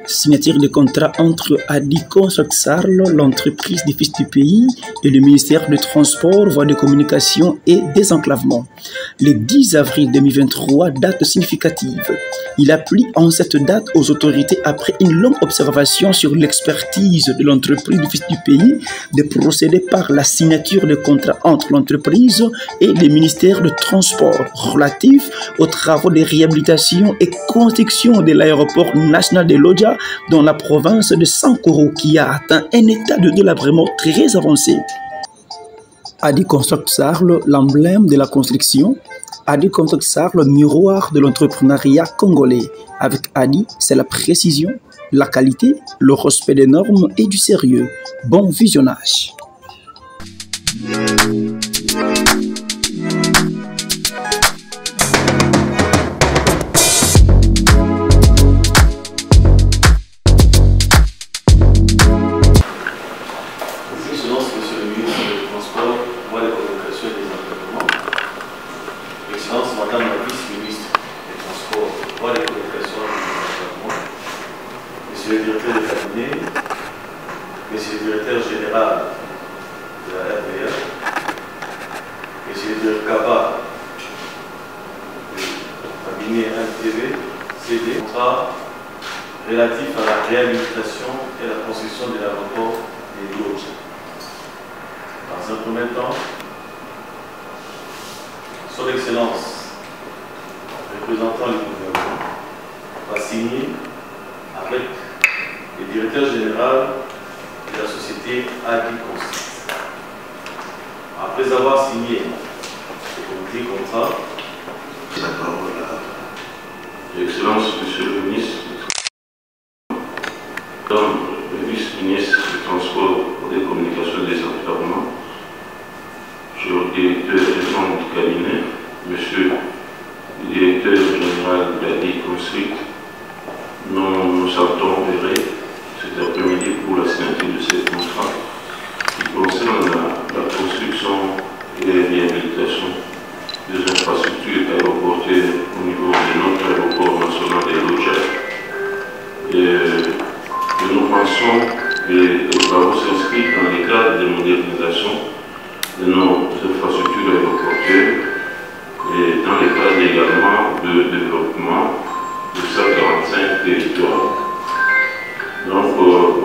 Signature de contrat entre Adi Construct-Sarl, l'entreprise des fils du pays, et le ministère des Transports, Voies de Communication et Désenclavement. Le 10 avril 2023, date significative. Il applique en cette date aux autorités, après une longue observation sur l'expertise de l'entreprise des fils du pays, de procéder par la signature de contrat entre l'entreprise et le ministère des Transports relatif aux travaux de réhabilitation et construction de l'aéroport national de Lodja dans la province de Sankoro, qui a atteint un état de délabrement très avancé. Adi Construct-Sarl, l'emblème de la construction. Adi Construct-Sarl, miroir de l'entrepreneuriat congolais. Avec Adi, c'est la précision, la qualité, le respect des normes et du sérieux. Bon visionnage. Madame la vice-ministre des Transports, Voies de Communication et Désenclavement, Monsieur le directeur de cabinet, Monsieur le directeur général de la RDA, Monsieur le directeur CABA du cabinet NTV, CD, contrat relatif à la réhabilitation et la construction de l'aéroport de Lodja. Dans un premier temps, Son Excellence, représentant du gouvernement, va signer avec le directeur général de la société Adi Construct. Après avoir signé le contrat, la parole à Excellence, Monsieur le ministre, Madame le vice-ministre du Transport, des Communications et des Environnements, Monsieur le directeur général du cabinet, Monsieur le directeur général de Adi Construct, nous sortons vers cet après-midi pour la signature de ce contrat qui concerne la construction et la réhabilitation des infrastructures aéroportuaires au niveau de notre aéroport national de Lodja. Et nous pensons que les travaux s'inscrivent dans les cadres de modernisation de nos infrastructures aéroportuaires et dans les cadres également de développement de 145 territoires. Donc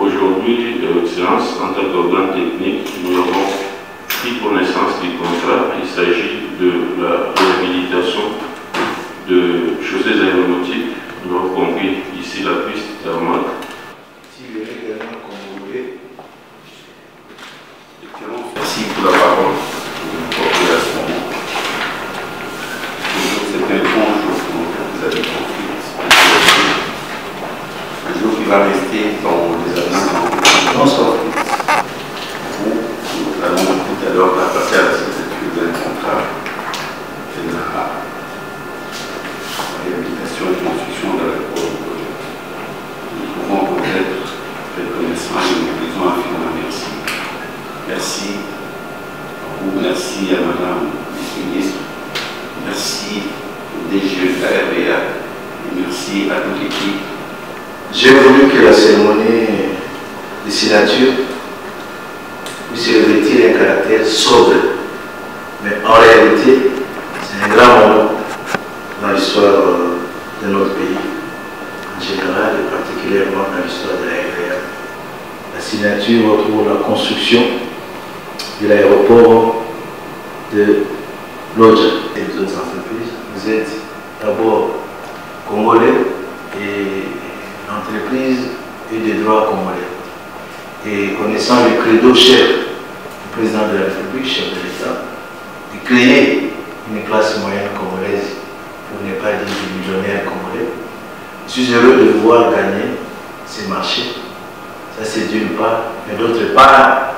aujourd'hui, Excellence, en tant qu'organe technique, nous avons pris connaissance du contrat. Il s'agit de la réhabilitation de chaussées aéronautiques. Nous avons compris ici la piste tarmac. Merci pour la parole de la population. C'est un bon jour pour vous avez compris. Un jour qui va rester dans les années non sorties. Nous allons tout à l'heure passer à la signature d'un contrat de la réhabilitation et construction de l'aéroport de Lodja. Nous pouvons peut-être reconnaissants et nous disons infiniment merci. Merci à vous, merci à Madame la ministre, merci au DG de la RDA et merci à toute l'équipe. J'ai voulu que la cérémonie de signature puisse revêtir un caractère sobre, mais en réalité, c'est un grand moment dans l'histoire de notre pays, en général et particulièrement dans l'histoire de la RDA. La signature pour la construction de l'aéroport de Lodja. Et les autres entreprises, vous êtes d'abord congolais et l'entreprise et des droits congolais. Et connaissant le credo cher du président de la République, chef de l'État, de créer une classe moyenne congolaise, pour ne pas dire des millionnaires congolais, je suis heureux de voir gagner ces marchés. Ça c'est d'une part, mais d'autre part,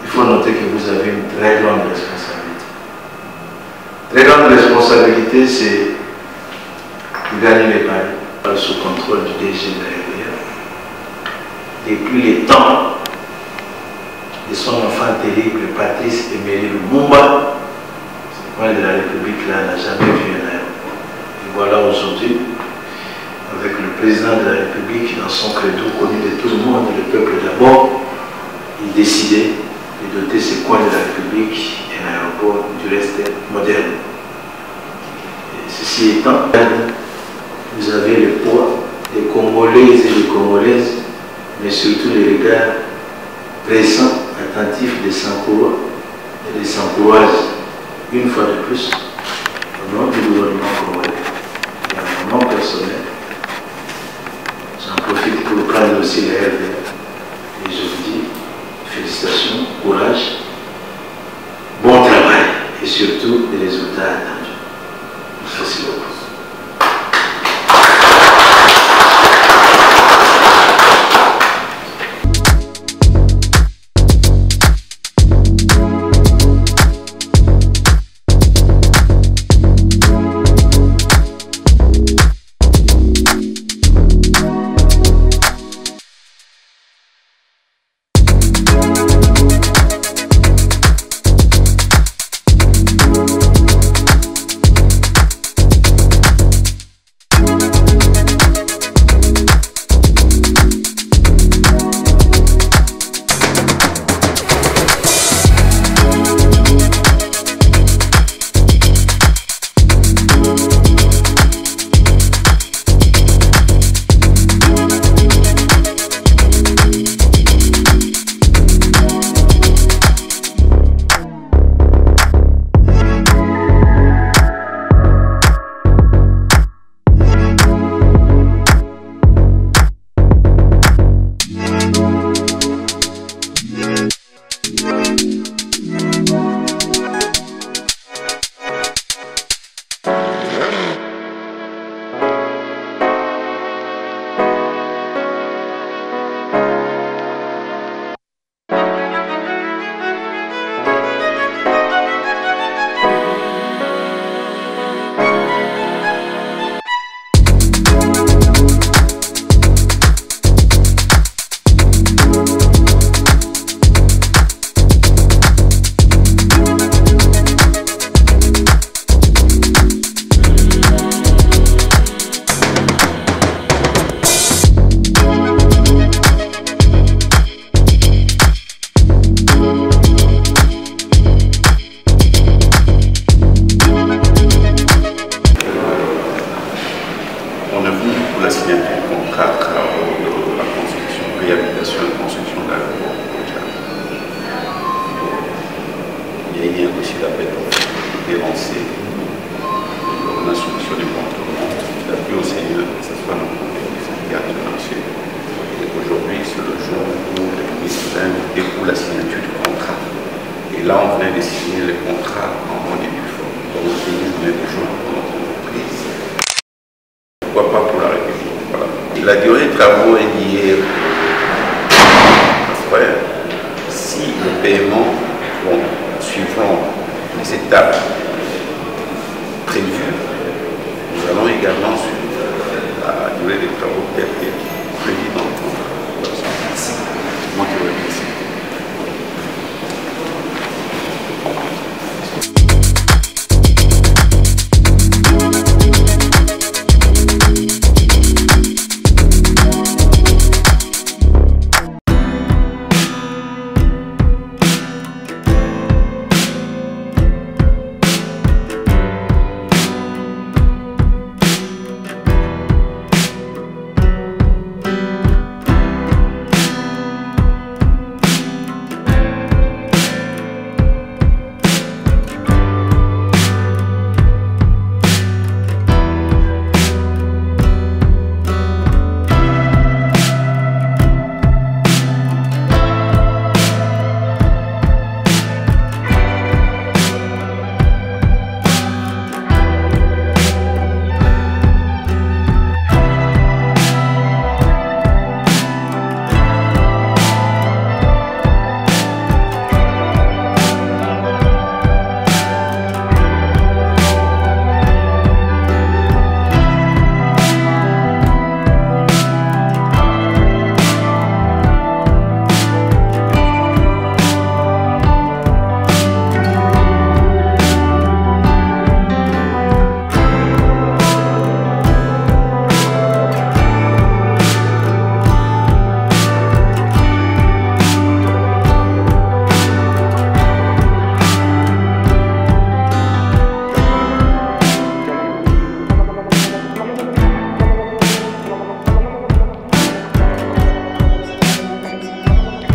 il faut noter que vous avez une très grande responsabilité. Très grande responsabilité, c'est de gagner les paris sous contrôle du DG de la RDA. Depuis les temps de son enfant terrible, Patrice Emery Lumumba, ce point de la République là n'a jamais vu un aéroport. Et voilà aujourd'hui président de la République, dans son credo connu de tout le monde, le peuple d'abord, il décidait de doter ces coins de la République d'un aéroport du reste moderne. Et ceci étant, vous avez le poids des Congolaises et des Congolaises, mais surtout les regards pressants, attentifs des Sankourois et des Sankouroises, une fois de plus, au nom du gouvernement congolais et à mon nom personnel. J'en profite pour prendre aussi les RDR et je vous dis félicitations, courage, bon travail et surtout des résultats attendus. Merci beaucoup. La durée des travaux est liée si le paiement, suivant les étapes prévues, nous allons également